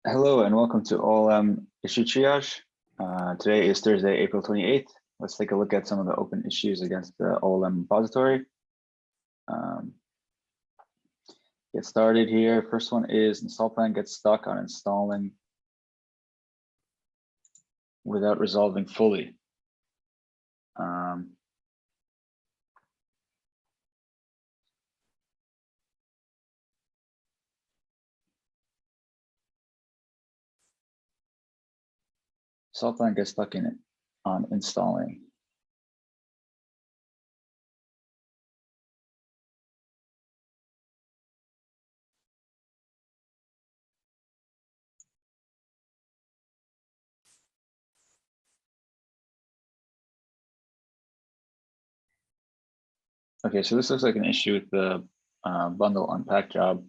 Hello and welcome to OLM Issue Triage. Today is Thursday, April 28th. Let's take a look at some of the open issues against the OLM repository. Get started here. First one is install plan gets stuck on installing without resolving fully. Install plan gets stuck on installing. Okay, so this looks like an issue with the bundle unpack job.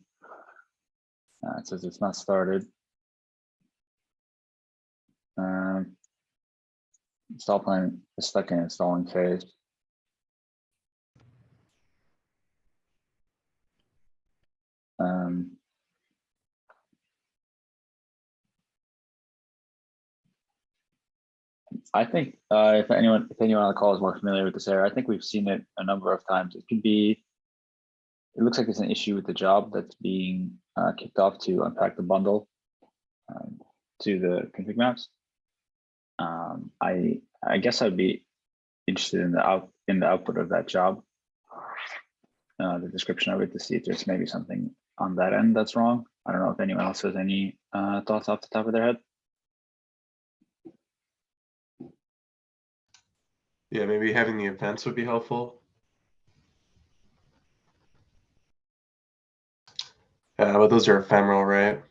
It says it's not started. Install plan is stuck in installing phase. I think if anyone on the call is more familiar with this error, I think we've seen it a number of times. It looks like it's an issue with the job that's being kicked off to unpack the bundle to the config maps. I guess I'd be interested in the output of that job, the description of it, to see if there's maybe something on that end that's wrong. I don't know if anyone else has any thoughts off the top of their head. Yeah, maybe having the events would be helpful. But those are ephemeral, right?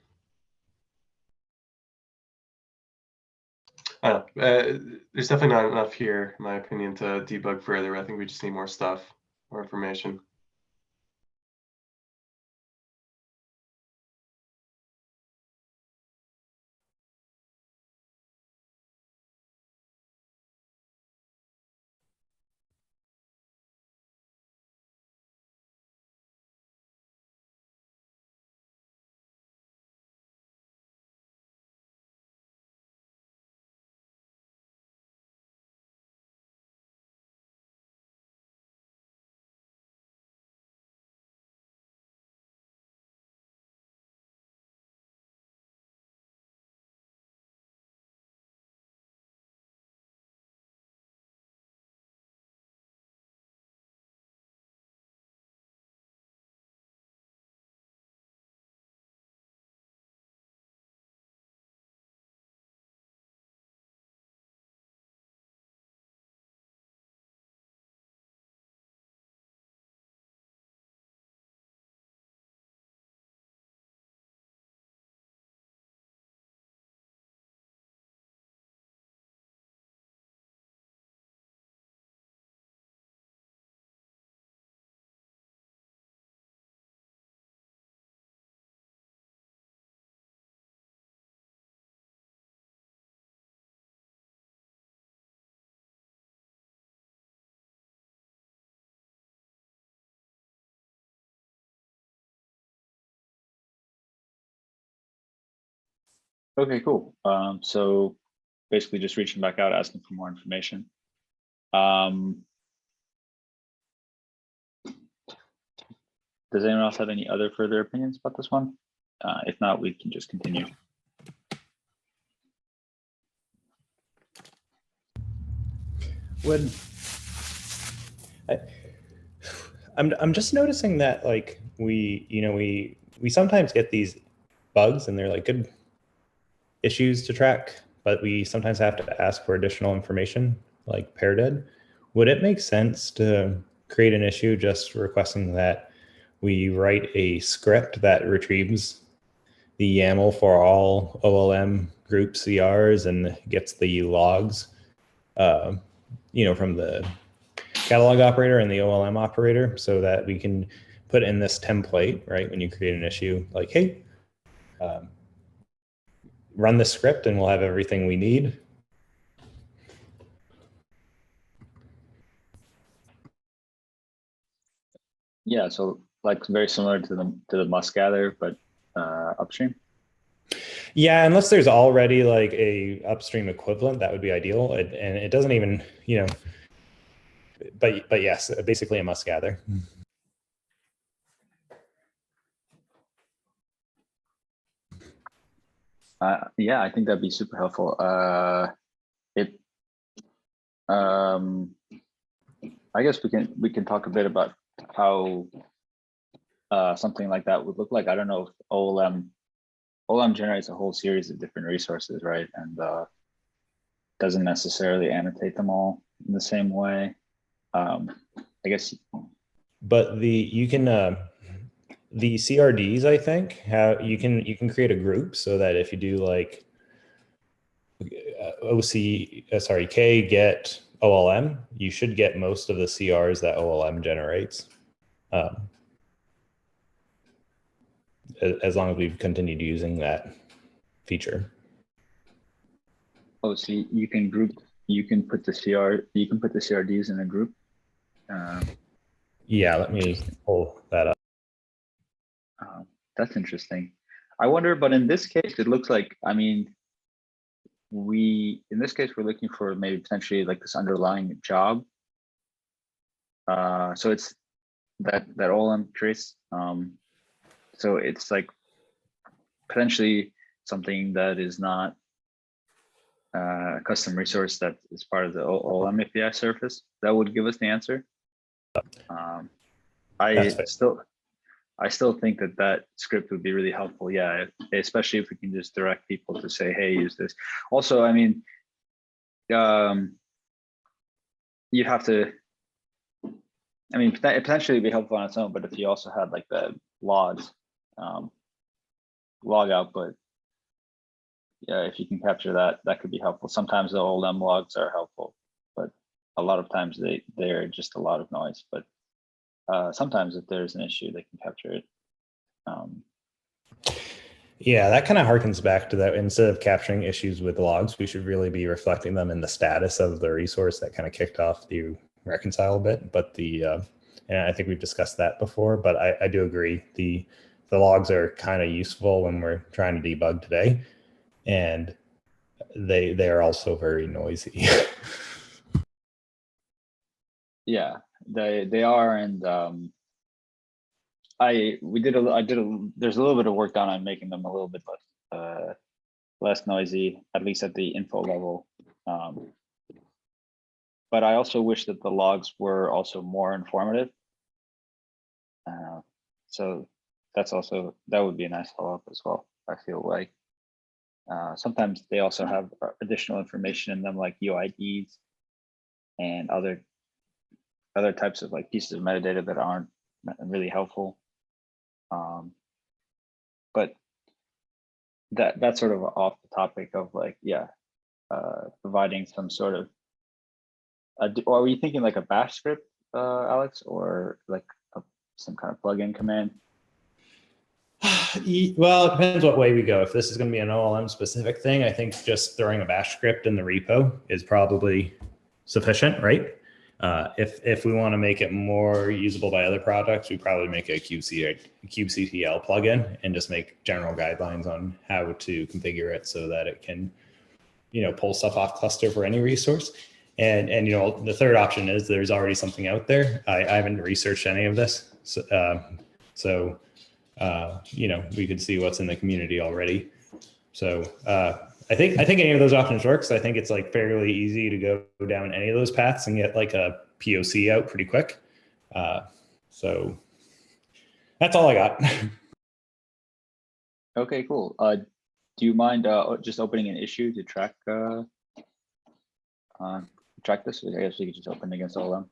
I don't know. There's definitely not enough here, in my opinion, to debug further. I think we just need more stuff, more information. Okay, cool. So basically just reaching back out, asking for more information. Does anyone else have any other further opinions about this one? If not, we can just continue. I'm just noticing that, like, we sometimes get these bugs and they're like good issues to track, but we sometimes have to ask for additional information, like pair dead. Would it make sense to create an issue just requesting that we write a script that retrieves the YAML for all OLM group CRs and gets the logs, from the catalog operator and the OLM operator, so that we can put in this template, right? When you create an issue, like, hey, run the script and we'll have everything we need. Yeah, so like very similar to the must gather, but upstream. Yeah, unless there's already like a upstream equivalent, that would be ideal. And it doesn't even, but yes, basically a must gather. Yeah, I think that'd be super helpful. I guess we can talk a bit about how something like that would look like. I don't know if OLM generates a whole series of different resources, right? And doesn't necessarily annotate them all in the same way. I guess. But the CRDs, I think, you can create a group so that if you do like K get OLM, you should get most of the CRs that OLM generates. As long as we've continued using that feature. Oh, so you can put the CRDs in a group. Yeah, let me pull that up. That's interesting. I wonder, but in this case, it looks like, I mean, in this case, we're looking for maybe potentially like this underlying job. So it's that OLM trace. So it's like potentially something that is not a custom resource that is part of the OLM API surface. That would give us the answer. I still think that script would be really helpful. Yeah, especially if we can just direct people to say, hey, use this. Also, I mean, you'd have to, I mean, potentially it'd be helpful on its own, but if you also had like the logs, log output, yeah, if you can capture that, that could be helpful. Sometimes the OLM logs are helpful, but a lot of times they're just a lot of noise. But sometimes if there's an issue, they can capture it. Yeah, that kind of harkens back to that. Instead of capturing issues with logs, we should really be reflecting them in the status of the resource that kind of kicked off the reconcile a bit. But and I think we've discussed that before, but I do agree. The logs are kind of useful when we're trying to debug today, and they are also very noisy. Yeah, they are, and there's a little bit of work done on making them a little bit less noisy, at least at the info level. But I also wish that the logs were also more informative. So that would be a nice follow-up as well. I feel like sometimes they also have additional information in them, like UIDs and other types of like pieces of metadata that aren't really helpful. But that's sort of off the topic of like, yeah, providing some sort of, or were you thinking like a bash script, Alex, or like some kind of plugin command? Well, it depends what way we go. If this is going to be an OLM specific thing, I think just throwing a bash script in the repo is probably sufficient, right? If we want to make it more usable by other products, we probably make a kubectl plugin and just make general guidelines on how to configure it so that it can, pull stuff off cluster for any resource. And the third option is there's already something out there. I haven't researched any of this, so we could see what's in the community already. So I think any of those options works. I think it's like fairly easy to go down any of those paths and get like a POC out pretty quick. So that's all I got. Okay, cool. Do you mind just opening an issue to track this? I guess we could just open against all of them.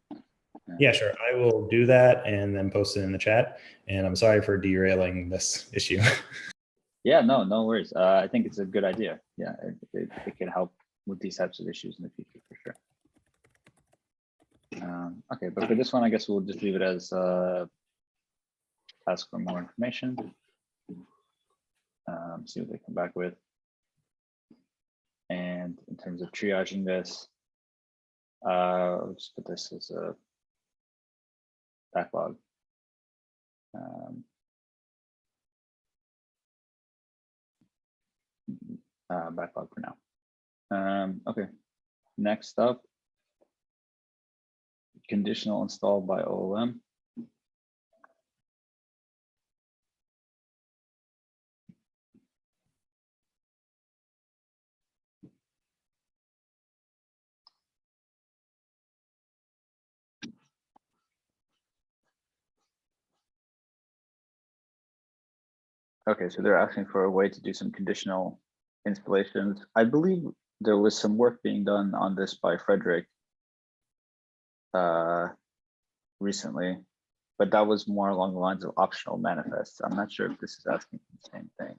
Yeah, sure. I will do that and then post it in the chat. And I'm sorry for derailing this issue. Yeah, no worries. I think it's a good idea. Yeah, it can help with these types of issues in the future for sure. Okay, but for this one, I guess we'll just leave it as ask for more information. See what they come back with. And in terms of triaging this, I'll just put this as a backlog. backlog for now. Okay, next up, conditional install by OLM. Okay, so they're asking for a way to do some conditional installations. I believe there was some work being done on this by Frederick recently, but that was more along the lines of optional manifests. I'm not sure if this is asking for the same thing.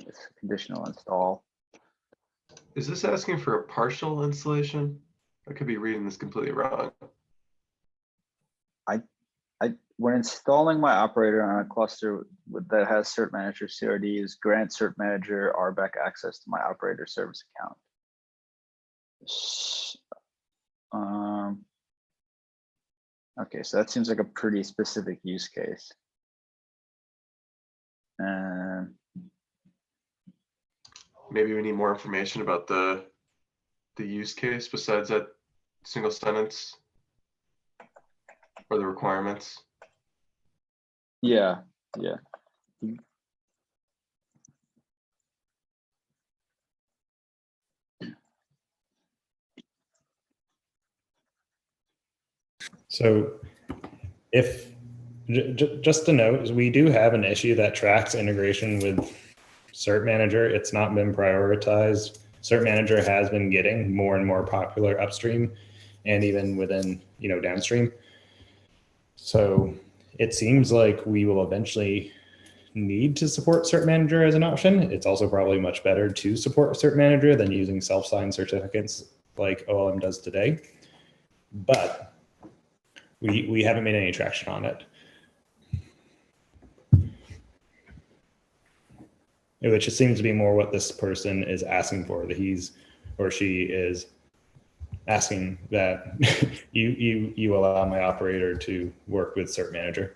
It's a conditional install. Is this asking for a partial installation? I could be reading this completely wrong. When installing my operator on a cluster that has cert manager CRDs, grant cert manager RBAC access to my operator service account. Okay, so that seems like a pretty specific use case. Maybe we need more information about the use case besides that single sentence or the requirements. Yeah. So if, just to note, we do have an issue that tracks integration with Cert Manager. It's not been prioritized. Cert Manager has been getting more and more popular upstream and even within, downstream. So it seems like we will eventually need to support Cert Manager as an option. It's also probably much better to support Cert Manager than using self-signed certificates like OLM does today. But we haven't made any traction on it. Which seems to be more what this person is asking for, that he's or she is asking that you allow my operator to work with Cert Manager.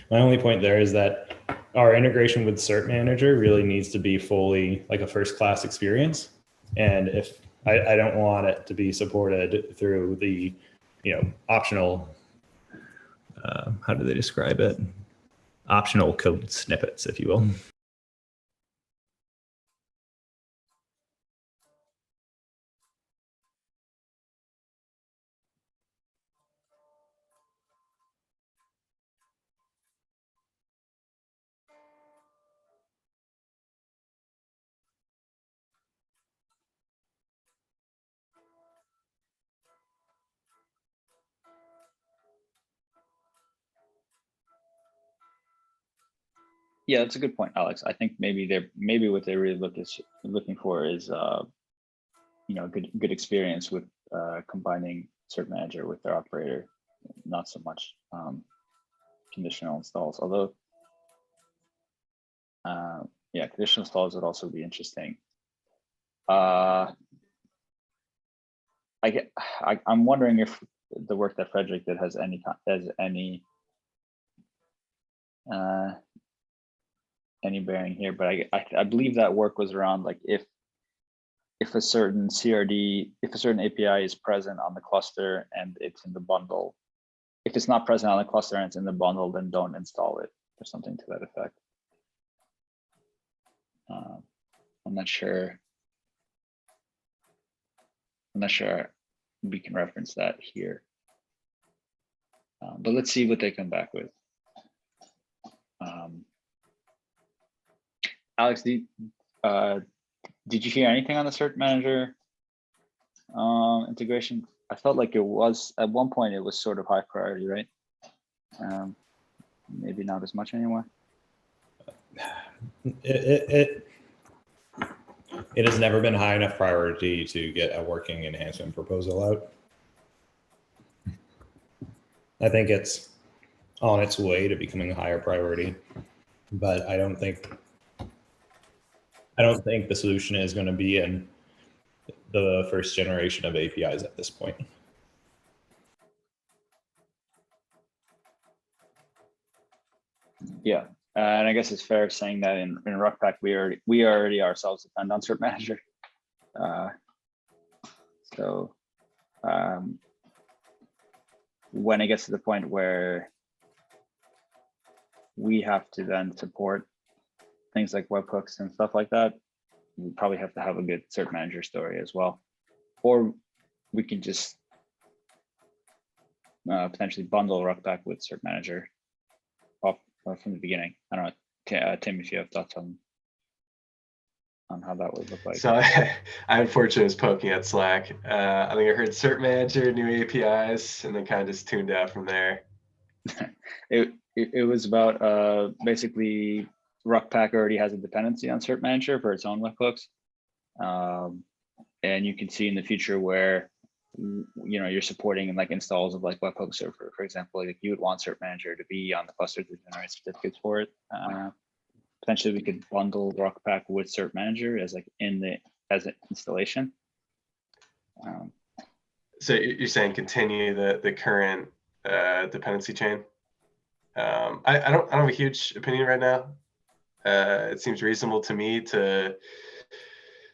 My only point there is that our integration with Cert Manager really needs to be fully like a first class experience. And if I don't want it to be supported through the, optional, how do they describe it? Optional code snippets, if you will. Yeah, that's a good point, Alex. I think maybe what they're really looking for is good experience with combining Cert Manager with their operator, not so much conditional installs. Although, yeah, conditional installs would also be interesting. I'm wondering if the work that Frederick did has any bearing here, but I believe that work was around like if a certain CRD, if a certain API is present on the cluster and it's in the bundle, if it's not present on the cluster and it's in the bundle, then don't install it or something to that effect. I'm not sure we can reference that here, but let's see what they come back with. Alex, did you hear anything on the Cert Manager integration? I felt like it was, at one point, it was sort of high priority, right? Maybe not as much anymore. It has never been high enough priority to get a working enhancement proposal out. I think it's on its way to becoming a higher priority, but I don't think the solution is going to be in the first generation of APIs at this point. Yeah, and I guess it's fair saying that in Ruckpack we already ourselves depend on Cert Manager. So when it gets to the point where we have to then support things like webhooks and stuff like that, we probably have to have a good Cert Manager story as well. Or we can just potentially bundle Ruckpack with Cert Manager off from the beginning. I don't know, Tim, if you have thoughts on how that would look like. So I unfortunately was poking at Slack. I think I heard Cert Manager, new APIs, and then kind of just tuned out from there. It was about basically Ruckpack already has a dependency on Cert Manager for its own webhooks, and you can see in the future where you're supporting like installs of like webhook server, for example, like you would want Cert Manager to be on the cluster to generate certificates for it. Potentially, we could bundle Ruckpack with Cert Manager as like as an installation. So you're saying continue the current dependency chain? I don't have a huge opinion right now. It seems reasonable to me to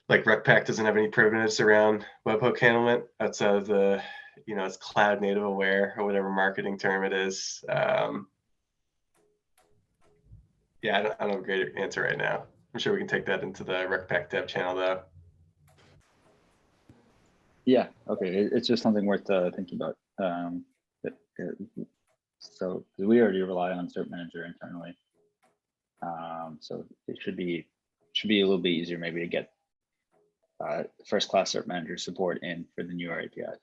like Ruckpack doesn't have any primitives around webhook handlement outside of the it's cloud native aware or whatever marketing term it is. Yeah, I don't have a great answer right now. I'm sure we can take that into the Ruckpack dev channel though. Yeah, okay, it's just something worth thinking about. So we already rely on Cert Manager internally, so it should be a little bit easier maybe to get first class Cert Manager support in for the newer APIs.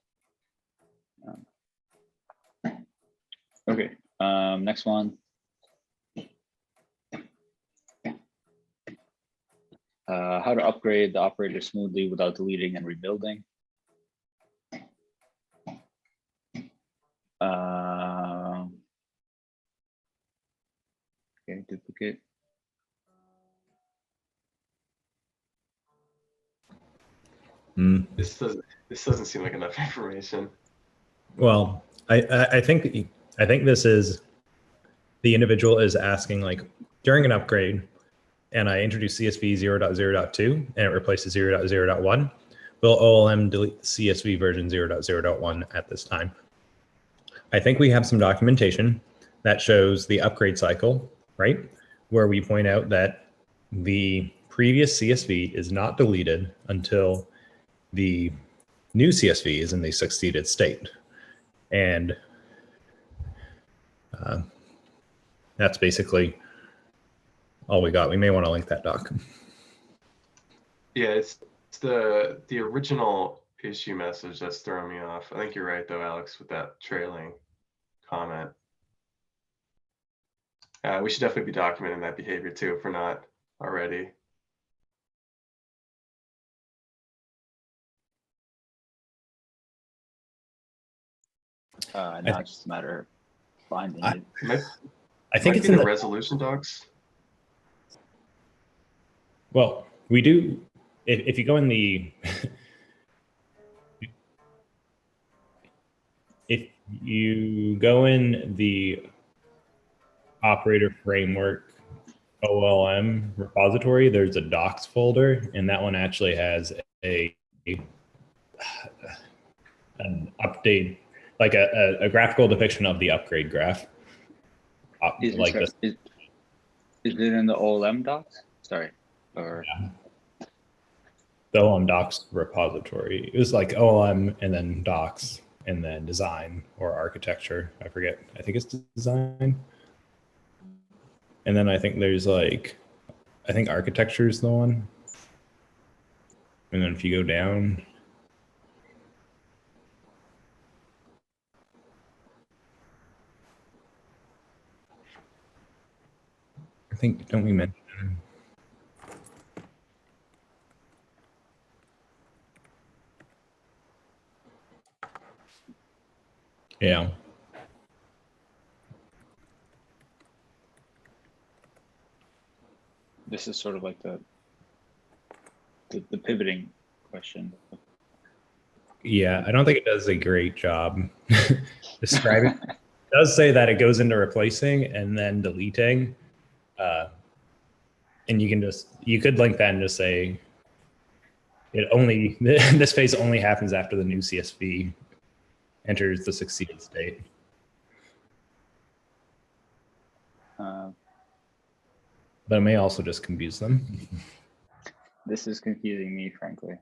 Okay, next one. How to upgrade the operator smoothly without deleting and rebuilding. Okay, duplicate. This doesn't seem like enough information. Well, I think this is the individual is asking like during an upgrade, and I introduce CSV 0.0.2 and it replaces 0.0.1. Will OLM delete the CSV version 0.0.1 at this time? I think we have some documentation that shows the upgrade cycle, right? Where we point out that the previous CSV is not deleted until the new CSV is in the succeeded state. And that's basically all we got. We may want to link that doc. Yeah, it's the original issue message that's throwing me off. I think you're right though, Alex, with that trailing comment. We should definitely be documenting that behavior too, if we're not already. Now it's just a matter of finding it. I think it's in in the the resolution docs. Well, we do. If you go in the, if you go in the operator framework OLM repository, there's a docs folder, and that one actually has an update, like a graphical depiction of the upgrade graph. Is it in the OLM docs? Sorry, or yeah. The OLM docs repository. It was like OLM and then docs and then design or architecture. I forget. I think it's design. And then I think there's like, I think architecture is the one. And then if you go down, I think, don't we mention? Yeah. this is sort of like the pivoting question. Yeah, I don't think it does a great job describing. It does say that it goes into replacing and then deleting. And you could link that and just say this phase only happens after the new CSV enters the succeeded state. But it may also just confuse them. This is confusing me, frankly.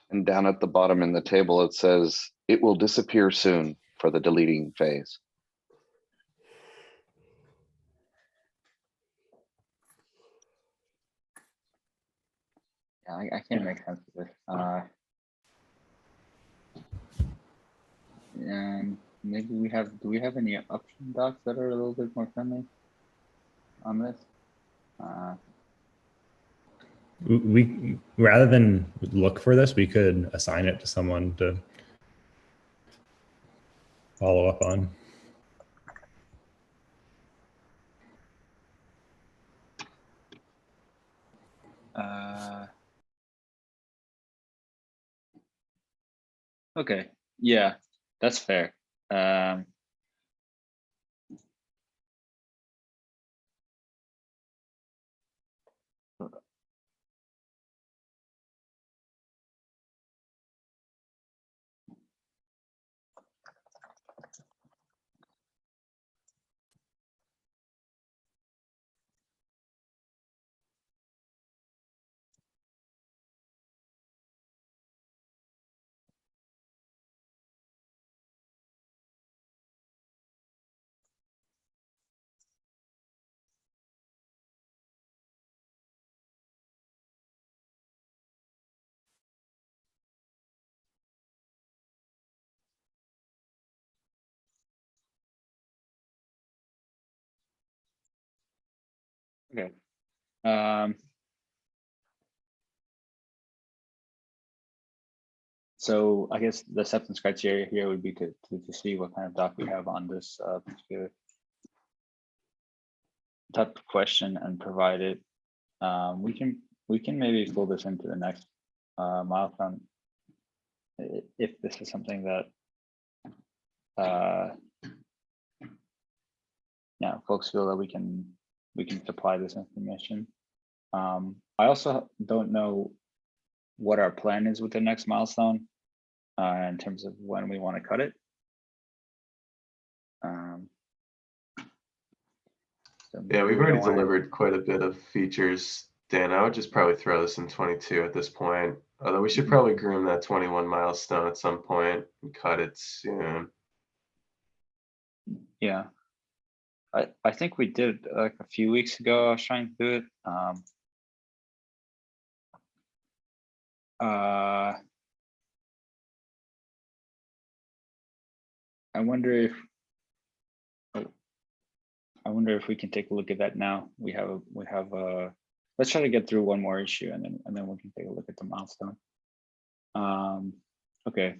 And down at the bottom in the table, it says, it will disappear soon for the deleting phase. Yeah, I can't make sense of this. And maybe do we have any option docs that are a little bit more friendly on this? We rather than look for this, we could assign it to someone to follow up on. Okay, yeah, that's fair. Okay. So I guess the acceptance criteria here would be to see what kind of doc we have on this particular type of question and provide it. We can maybe pull this into the next milestone if this is something that yeah, folks feel that we can supply this information. I also don't know what our plan is with the next milestone in terms of when we want to cut it. So Yeah, we've we already don't wanna- delivered quite a bit of features, Dan. I would just probably throw this in 22 at this point. Although we should probably groom that 21 milestone at some point and cut it soon. Yeah, I think we did like a few weeks ago. I was trying to do it. I wonder if we can take a look at that now. We have let's try to get through one more issue and then we can take a look at the milestone. Okay.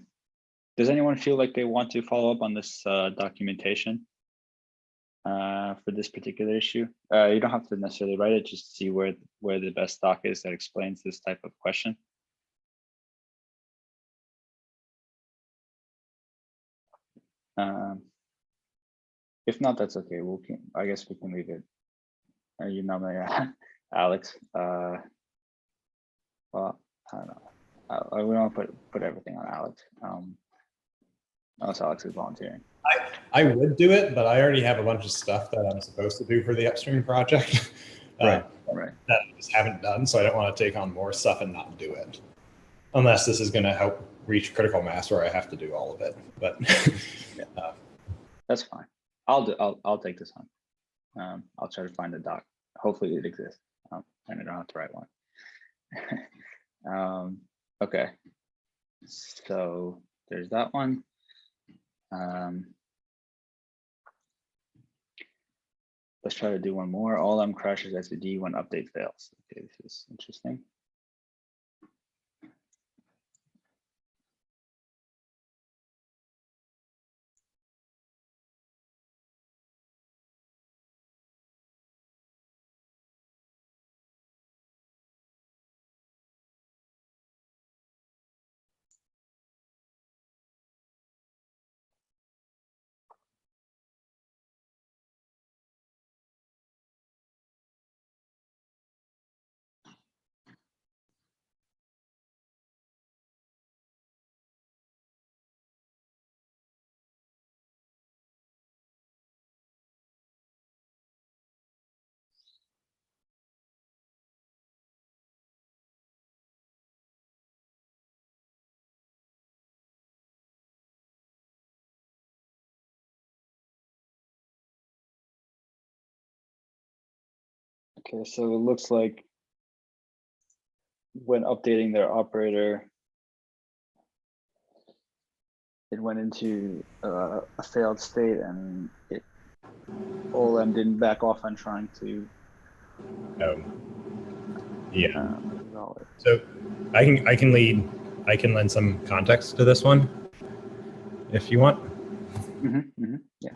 Does anyone feel like they want to follow up on this documentation for this particular issue? You don't have to necessarily write it, just see where the best doc is that explains this type of question. If not, that's okay. I guess we can leave it. You nominate Alex. Well, I don't know. We don't put everything on Alex. Unless Alex is volunteering. I would do it, but I already have a bunch of stuff that I'm supposed to do for the upstream project. Right. That I just haven't done, so I don't want to take on more stuff and not do it. Unless this is going to help reach critical mass where I have to do all of it. But yeah. That's fine. I'll take this on. I'll try to find a doc. Hopefully it exists, and I don't have to write one. Okay. So there's that one. Let's try to do one more. OLM crashes SVD when update fails. Okay, this is interesting. Okay, so it looks like when updating their operator, it went into a failed state, and OLM didn't back off on trying to Yeah. resolve it. So I can lend some context to this one if you want. Yeah.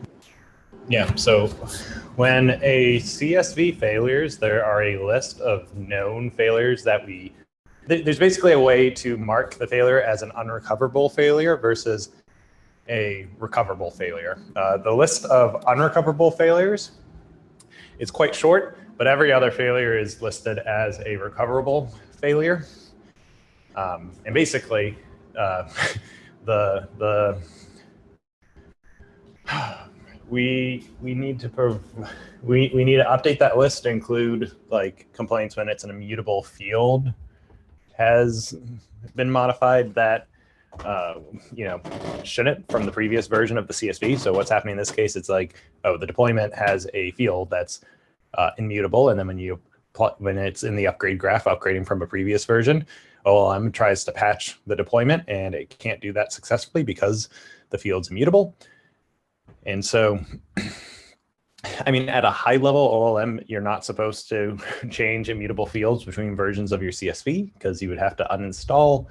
Yeah, so when a CSV failures, there are a list of known failures that there's basically a way to mark the failure as an unrecoverable failure versus a recoverable failure. The list of unrecoverable failures is quite short, but every other failure is listed as a recoverable failure. And basically, we need to update that list to include like complaints when it's an immutable field has been modified that shouldn't from the previous version of the CSV. So what's happening in this case, it's like, oh, the deployment has a field that's immutable, and then when it's in the upgrade graph upgrading from a previous version, OLM tries to patch the deployment, and it can't do that successfully because the field's immutable. And so, I mean, at a high level OLM, you're not supposed to change immutable fields between versions of your CSV, because you would have to uninstall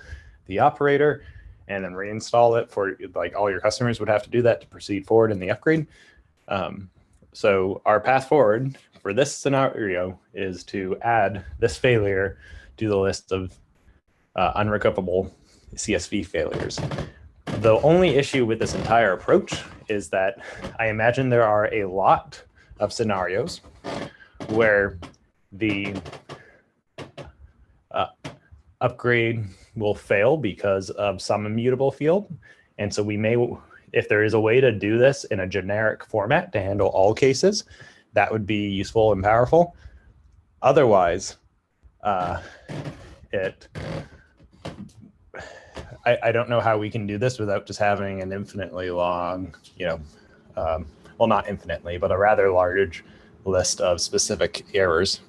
the operator and then reinstall it for, like, all your customers would have to do that to proceed forward in the upgrade. So our path forward for this scenario is to add this failure to the list of unrecoverable CSV failures. The only issue with this entire approach is that I imagine there are a lot of scenarios where the upgrade will fail because of some immutable field. And so we may, if there is a way to do this in a generic format to handle all cases, that would be useful and powerful. Otherwise, I don't know how we can do this without just having an infinitely long, well, not infinitely, but a rather large list of specific errors.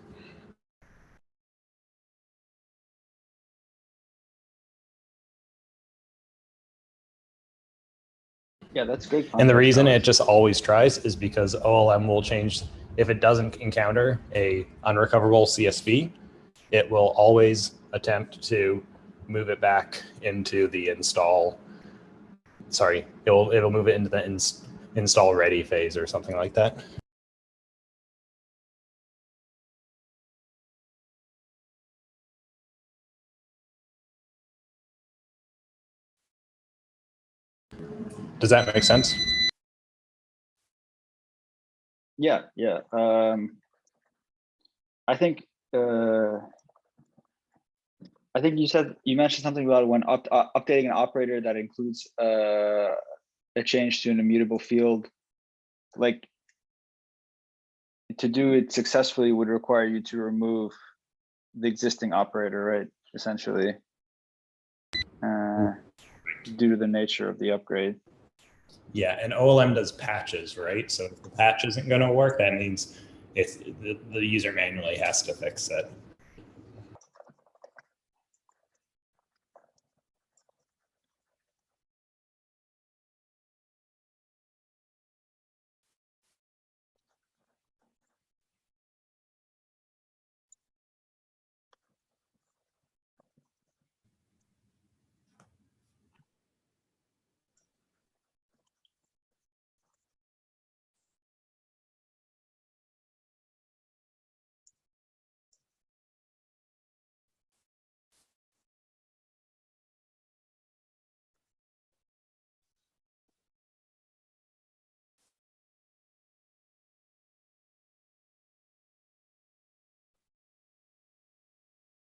Yeah, that's great. And the reason context, it just always tries is because OLM will change, if it doesn't encounter a unrecoverable CSV, it will always attempt to move it back into the install. Sorry, it'll move it into the install ready phase or something like that. Does that make sense? Yeah. I think you mentioned something about when updating an operator that includes a change to an immutable field. Like, to do it successfully would require you to remove the existing operator, right? Essentially, due to the nature of the upgrade. Yeah, and OLM does patches, right? So if the patch isn't going to work, that means the user manually has to fix it.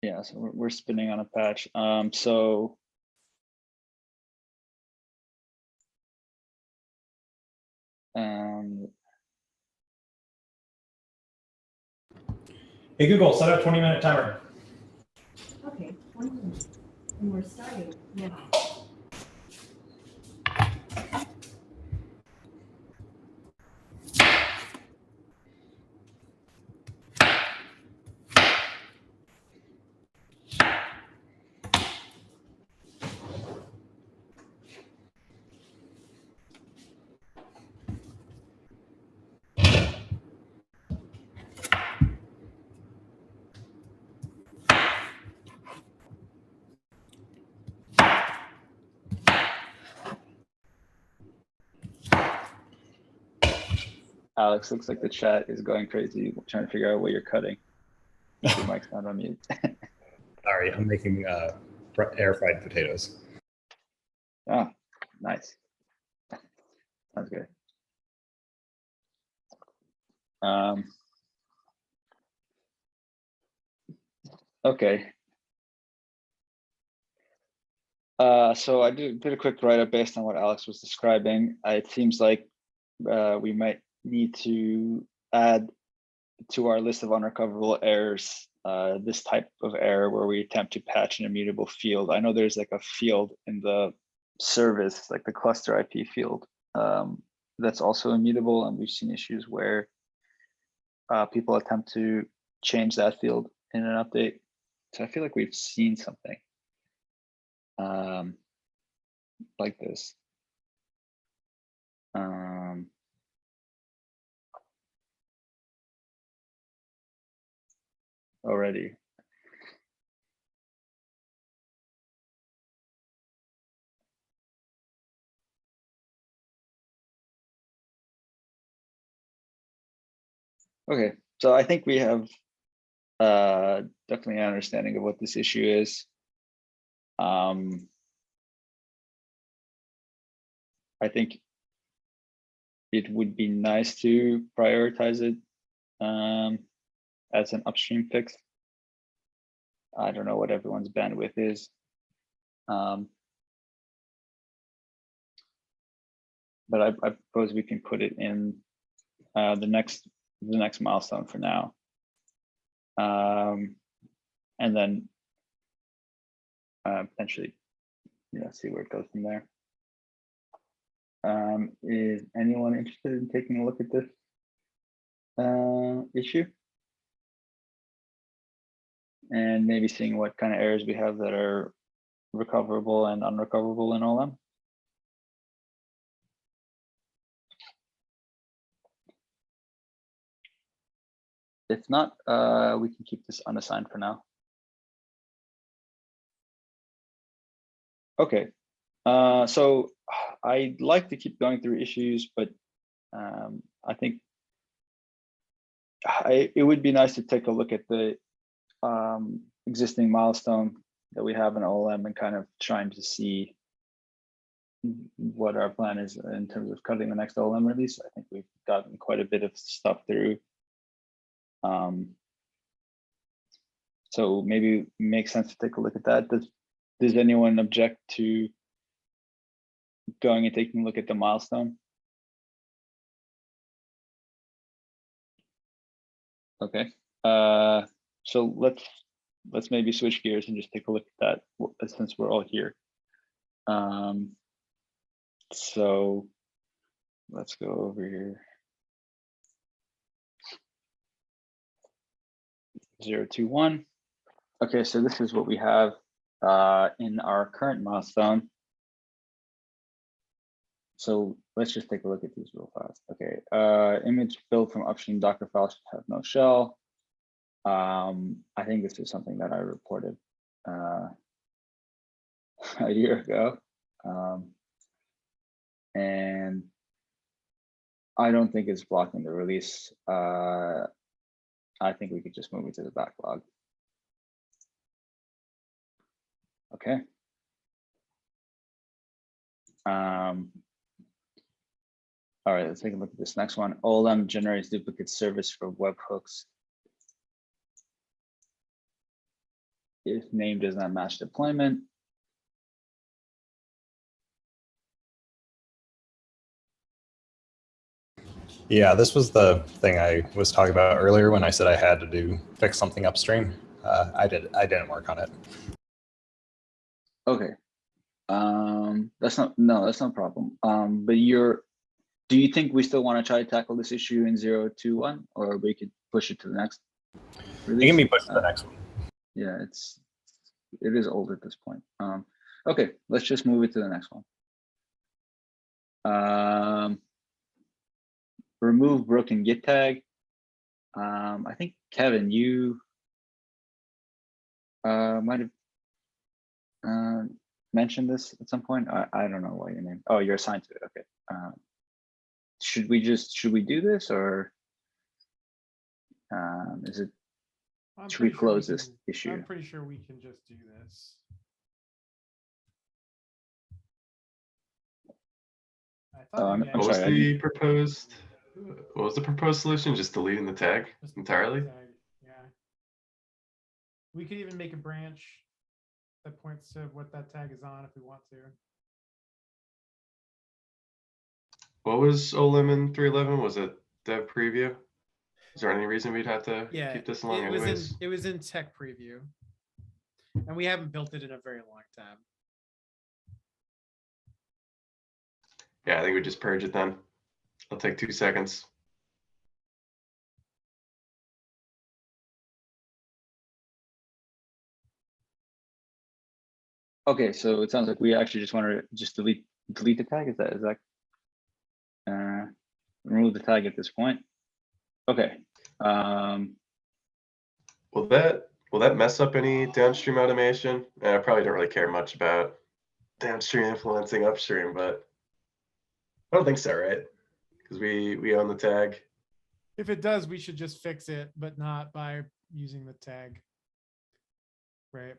Yeah, so we're spinning on a patch. Hey Google, set a 20-minute timer. Okay, 20 minutes. And we're starting now. Alex, looks like the chat is going crazy trying to figure out what you're cutting. Your mic's not on mute. Sorry, I'm making air fried potatoes. Oh, nice. Sounds good. Okay. So I did a quick write-up based on what Alex was describing. It seems like we might need to add to our list of unrecoverable errors this type of error where we attempt to patch an immutable field. I know there's like a field in the service, like the cluster IP field, that's also immutable, and we've seen issues where people attempt to change that field in an update. So I feel like we've seen something like this. Already. Okay, so I think we have definitely an understanding of what this issue is. I think it would be nice to prioritize it as an upstream fix. I don't know what everyone's bandwidth is. But I propose we can put it in the next milestone for now. And then potentially, see where it goes from there. Is anyone interested in taking a look at this issue? And maybe seeing what kind of errors we have that are recoverable and unrecoverable in OLM? If not, we can keep this unassigned for now. Okay, so I'd like to keep going through issues, but I think it would be nice to take a look at the existing milestone that we have in OLM and kind of trying to see what our plan is in terms of cutting the next OLM release. I think we've gotten quite a bit of stuff through. So maybe it makes sense to take a look at that. Does anyone object to going and taking a look at the milestone? Okay, so let's maybe switch gears and just take a look at that since we're all here. So let's go over here. 021. Okay, so this is what we have in our current milestone. So let's just take a look at these real fast. Okay, image built from upstream Docker files should have no shell. I think this is something that I reported a year ago. And I don't think it's blocking the release. I think we could just move it to the backlog. Okay. All right, let's take a look at this next one. OLM generates duplicate service for webhooks if name does not match deployment. Yeah, this was the thing I was talking about earlier when I said I had to fix something upstream. I didn't work on it. Okay. That's no problem. But do you think we still want to try to tackle this issue in 021, or we could push it to the next release? It can be pushed to the next one. Yeah, it is old at this point. Okay, let's just move it to the next one. Remove broken Git tag. I think Kevin, you might have mentioned this at some point. I don't know what your name. Oh, you're assigned to it. Okay. should we do this, or is it, I'm should we pretty sure close this can- issue? I'm pretty sure we can just do this. I thought I'm we What was sorry, the proposed? What was the proposed solution? Just deleting the tag just entirely? tag, yeah. We could even make a branch that points to what that tag is on if we want to. What was OLM in 3.11? Was it dev preview? Is there any reason we'd have to Yeah, keep this along it was anyways? in tech preview, and we haven't built it in a very long time. Yeah, I think we just purge it then. I'll take 2 seconds. Okay, so it sounds like we actually just want to just delete the tag. Is that remove the tag at this point? Okay. Will that mess up any downstream automation? I probably don't really care much about downstream influencing upstream, but I don't think so, right? Because we own the tag. If it does, we should just fix it, but not by using the tag. Right.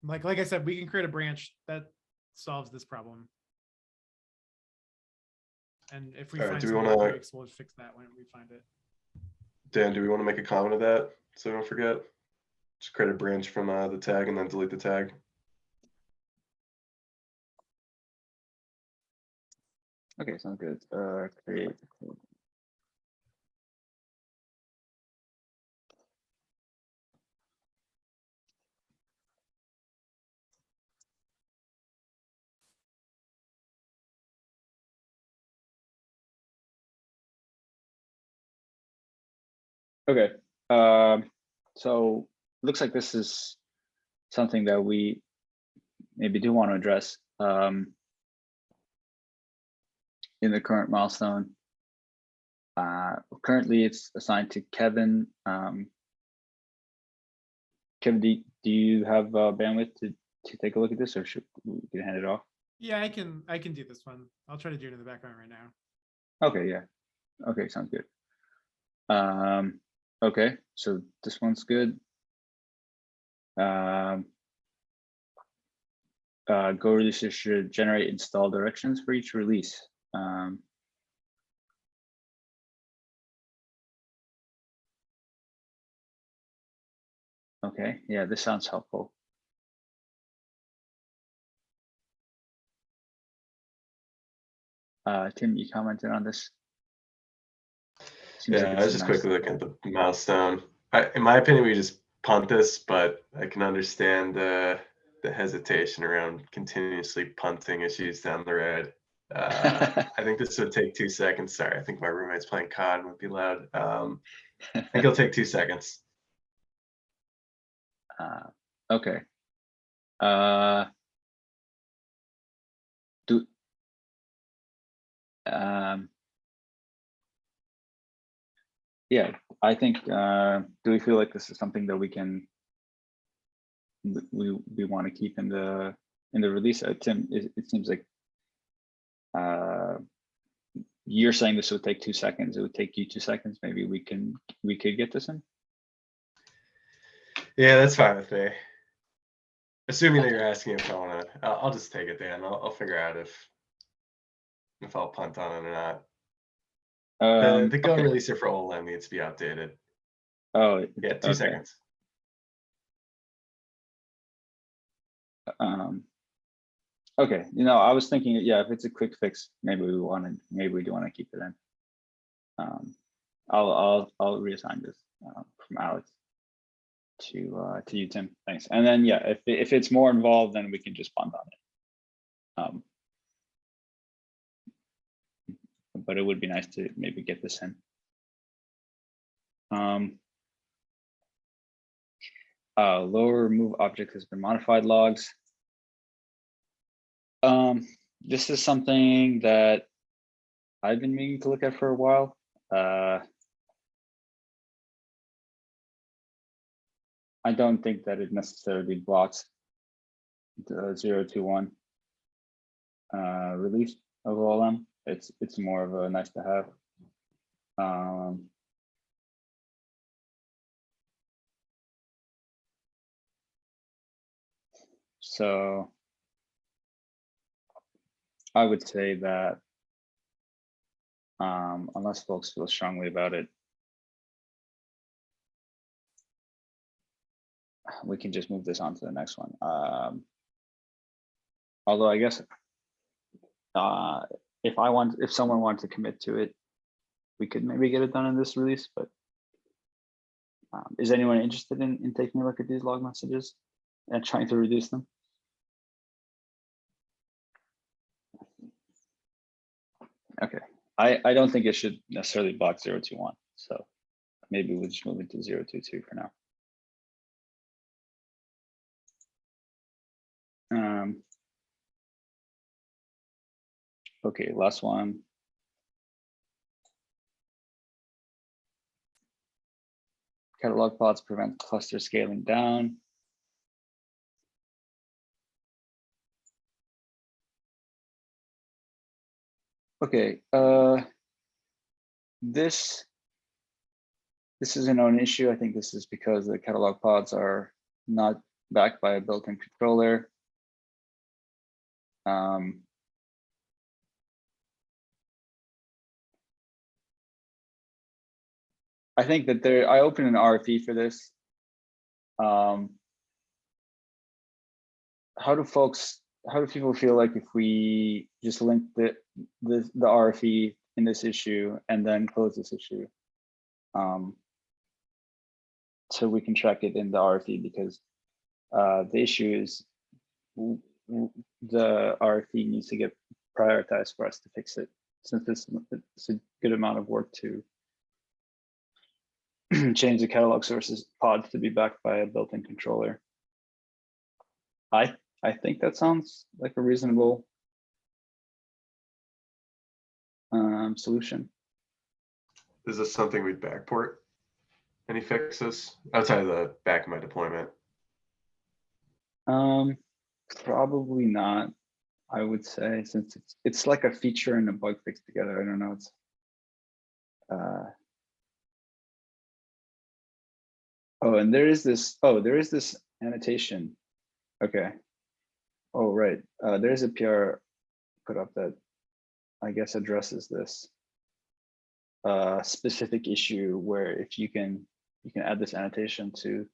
Like I said, we can create a branch that solves this problem. And if we All right, find do we something wanna- that breaks, we'll fix that when we find it. Dan, do we want to make a comment of that so we don't forget? Just create a branch from the tag and then delete the tag. Okay, sounds good. Create. Okay, so looks like this is something that we maybe do want to address in the current milestone. Currently, it's assigned to Kevin. Kevin, do you have bandwidth to take a look at this, or should we hand it off? Yeah, I can do this one. I'll try to do it in the background right now. Okay, yeah. Okay, sounds good. Okay, so this one's good. Go releases should generate install directions for each release. Okay, yeah, this sounds helpful. Tim, you commented on this? Seems Yeah, like I was it's a just nice- quickly looking at the milestone. In my opinion, we just punt this, but I can understand the hesitation around continuously punting issues down the road. I think this would take 2 seconds. Sorry, I think my roommate's playing COD and would be loud. I think it'll take 2 seconds. Okay. Yeah, I think. Do we feel like this is something that we can? We want to keep in the release. Tim, it seems like you're saying this would take 2 seconds. It would take you 2 seconds. Maybe we could get this in. Yeah, that's fine with me. Assuming that you're asking if I want to, I'll just take it, Dan. I'll figure out if I'll punt on it or not. The Go Okay. releaser for OLM needs to be updated. Oh, Yeah, 2 okay. seconds. Okay, I was thinking, yeah, if it's a quick fix, maybe we do want to keep it in. I'll reassign this from Alex to you, Tim. Thanks. And then yeah, if it's more involved, then we can just punt on it. But it would be nice to maybe get this in. Lower remove object has been modified logs. This is something that I've been meaning to look at for a while. I don't think that it necessarily blocks the 021 release of OLM. It's more of a nice to have. So I would say that unless folks feel strongly about it, we can just move this on to the next one. Although I guess if someone wanted to commit to it, we could maybe get it done in this release, but is anyone interested in taking a look at these log messages and trying to reduce them? Okay, I don't think it should necessarily block 021, so maybe we'll just move it to 022 for now. Okay, last one. Catalog pods prevent cluster scaling down. Okay, this is a known issue. I think this is because the catalog pods are not backed by a built-in controller. I think that I opened an RFE for this. How do people feel like if we just link the RFE in this issue and then close this issue? So we can track it in the RFE, because the issue is the RFE needs to get prioritized for us to fix it, since it's a good amount of work to change the catalog sources pods to be backed by a built-in controller. I think that sounds like a reasonable solution. Is this something we'd backport? Any fixes outside of the back of my deployment? Probably not, I would say, since it's like a feature and a bug fix together. I don't know. It's oh, and there is this annotation. Okay. Oh, right. There's a PR put up that I guess addresses this specific issue, where if you can add this annotation to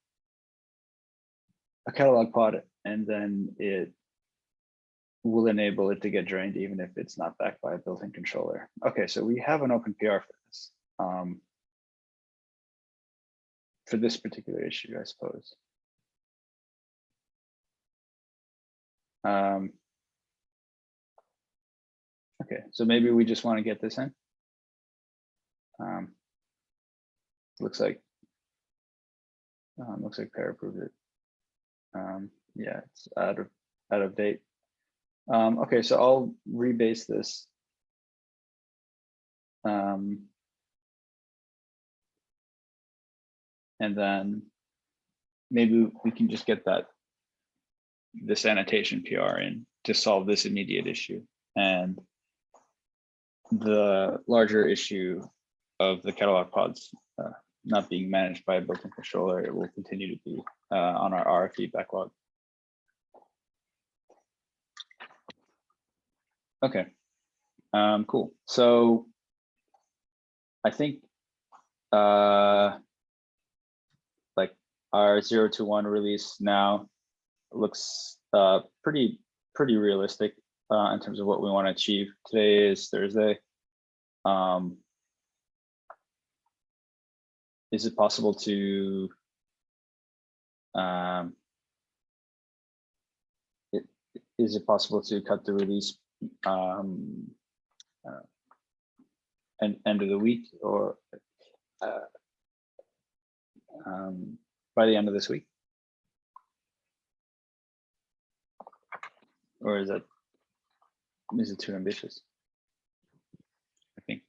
a catalog pod, and then it will enable it to get drained even if it's not backed by a built-in controller. Okay, so we have an open PR for this. For this particular issue, I suppose. Okay, so maybe we just want to get this in. Looks like Pear approved it. Yeah, it's out of date. Okay, so I'll rebase this. And then maybe we can just get this annotation PR in to solve this immediate issue. And the larger issue of the catalog pods not being managed by a built-in controller, it will continue to be on our RFE backlog. Okay, cool. So I think like our 021 release now looks pretty realistic in terms of what we want to achieve. Today is Thursday. Is it possible to cut the release end of the week, or by the end of this week? Or is it too ambitious? I think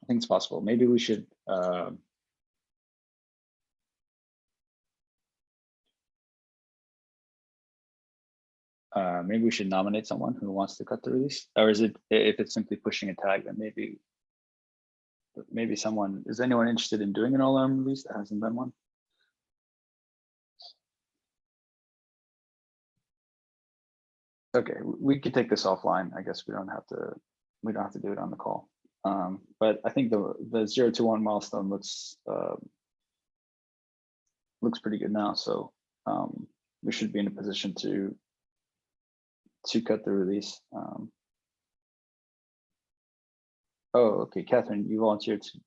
it's possible. Maybe we should maybe we should nominate someone who wants to cut the release, or is it, if it's simply pushing a tag, then maybe someone, is anyone interested in doing an OLM release that hasn't done one? Okay, we could take this offline. I guess we don't have to do it on the call. But I think the 021 milestone looks pretty good now. So we should be in a position to cut the release. Oh, okay, Catherine, you volunteered to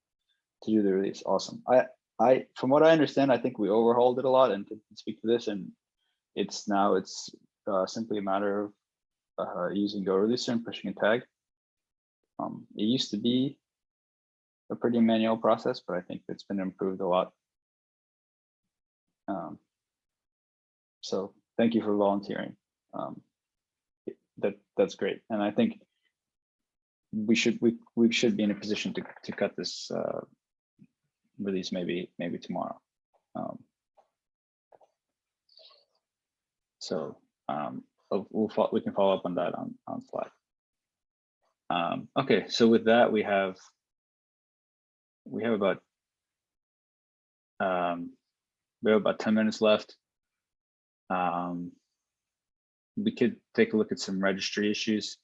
do the release. Awesome. From what I understand, I think we overhauled it a lot and can speak to this, and it's simply a matter of using Go releaser and pushing a tag. It used to be a pretty manual process, but I think it's been improved a lot. So thank you for volunteering. That's great, and I think we should be in a position to cut this release maybe tomorrow. So we can follow up on that on Slack. Okay, so with that we have about 10 minutes left. We could take a look at some registry issues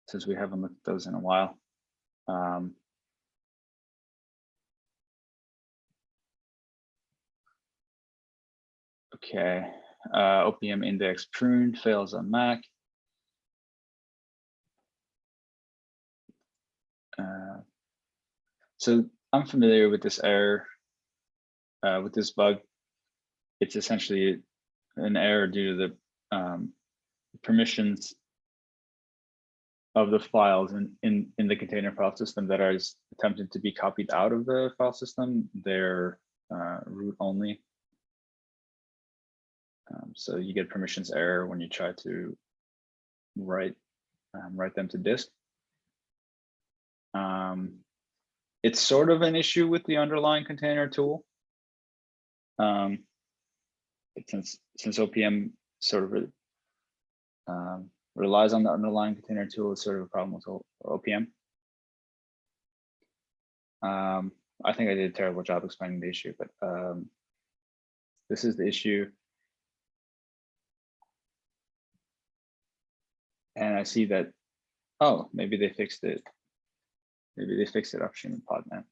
since we haven't looked at those in a while. Okay, OPM index pruned fails on Mac. So I'm familiar with this error, with this bug. It's essentially an error due to the permissions of the files in the container file system that are attempted to be copied out of the file system. They're root only. So you get permissions error when you try to write them to disk. It's sort of an issue with the underlying container tool. Since OPM sort of relies on the underlying container tool, it's sort of a problem with OPM. I think I did a terrible job explaining the issue, but this is the issue. And I see that, oh, maybe they fixed it. Maybe they fixed it upstream in Podman.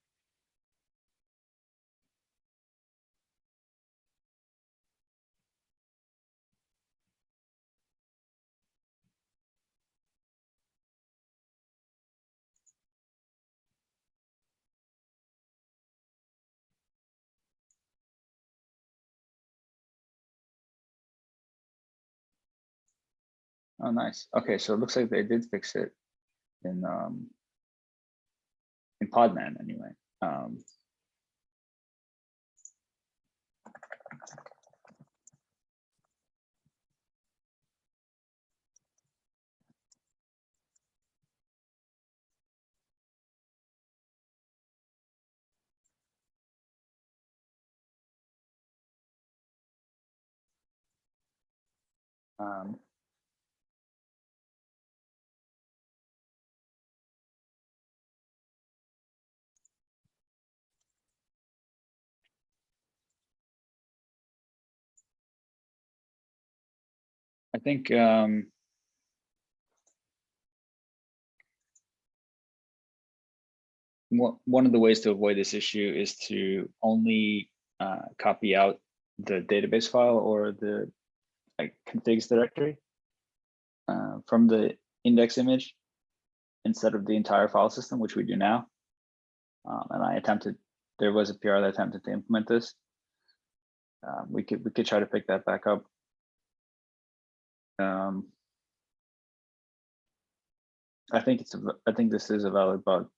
Oh, nice. Okay, so it looks like they did fix it in Podman anyway. I think one of the ways to avoid this issue is to only copy out the database file or the configs directory from the index image instead of the entire file system, which we do now. And there was a PR that attempted to implement this. We could try to pick that back up. I think this is a valid bug.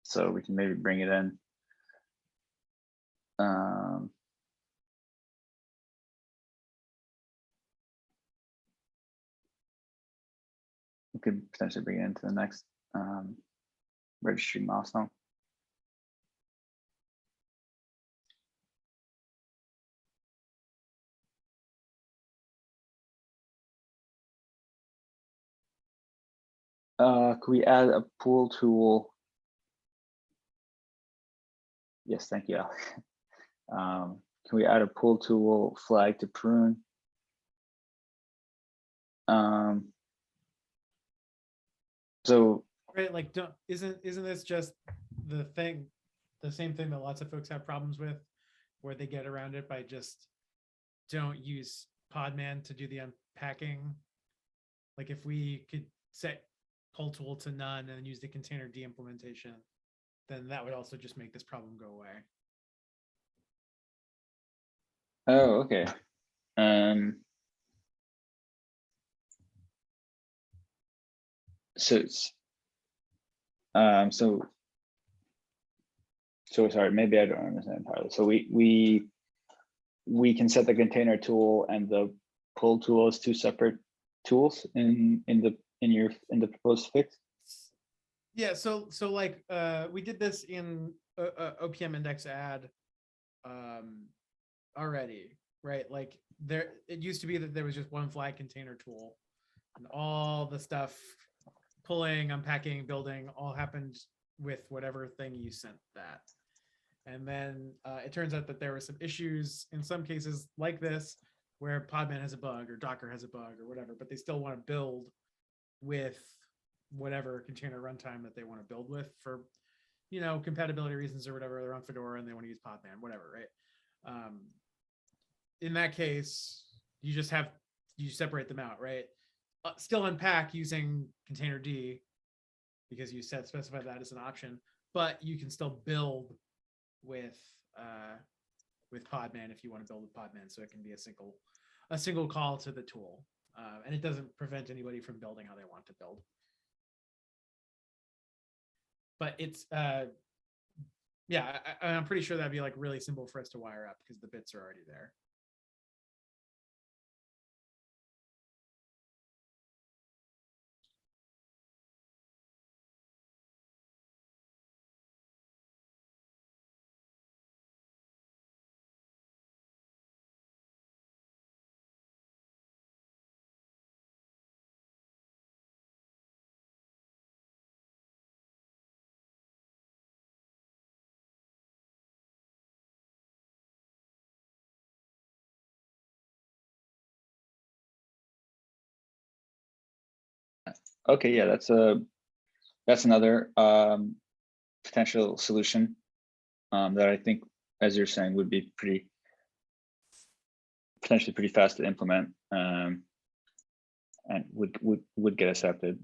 So we can maybe bring it in. We could potentially bring it into the next registry milestone. Could we add a pull tool? Yes, thank you, Al. Can we add a pull tool flag to prune? So Right, like isn't this just the same thing that lots of folks have problems with, where they get around it by just don't use Podman to do the unpacking? Like if we could set pull tool to none and use the container de-implementation, then that would also just make this problem go away. oh, okay. So it's so sorry, maybe I don't understand entirely. So we can set the container tool and the pull tool as two separate tools in the proposed fix. Yeah, so like we did this in OPM index add already, right? Like it used to be that there was just one flag container tool, and all the stuff pulling, unpacking, building all happened with whatever thing you sent that. And then it turns out that there were some issues in some cases like this, where Podman has a bug or Docker has a bug or whatever, but they still want to build with whatever container runtime that they want to build with for, you know, compatibility reasons or whatever. They're on Fedora and they want to use Podman, whatever, right? In that case, you separate them out, right? Still unpack using container D because you specify that as an option, but you can still build with Podman if you want to build with Podman, so it can be a single call to the tool, and it doesn't prevent anybody from building how they want to build. But it's yeah, I'm pretty sure that'd be like really simple for us to wire up because the bits are already there. Okay, yeah, that's another potential solution that I think, as you're saying, would be potentially pretty fast to implement, and would get accepted.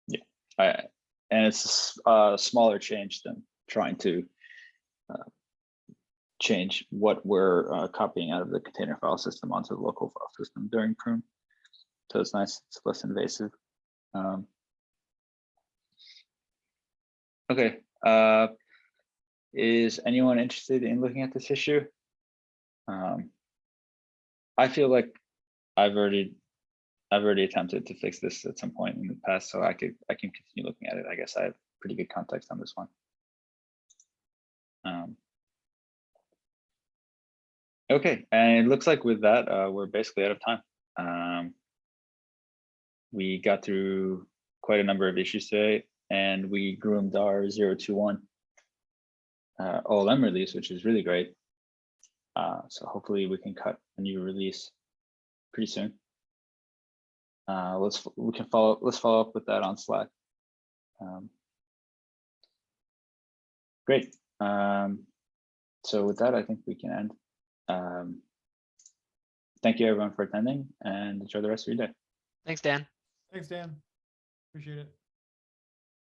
Yeah, and it's a smaller change than trying to change what we're copying out of the container file system onto the local file system during prune. So it's nice, it's less invasive. Okay, is anyone interested in looking at this issue? I feel like I've already attempted to fix this at some point in the past, so I can continue looking at it. I guess I have pretty good context on this one. Okay, and it looks like with that, we're basically out of time. We got through quite a number of issues today, and we groomed our 021 OLM release, which is really great. So hopefully we can cut a new release pretty soon. Let's follow up with that on Slack. Great. So with that, I think we can end. Thank you everyone for attending, and enjoy the rest of your day. Thanks, Dan. Thanks, Dan. Appreciate it.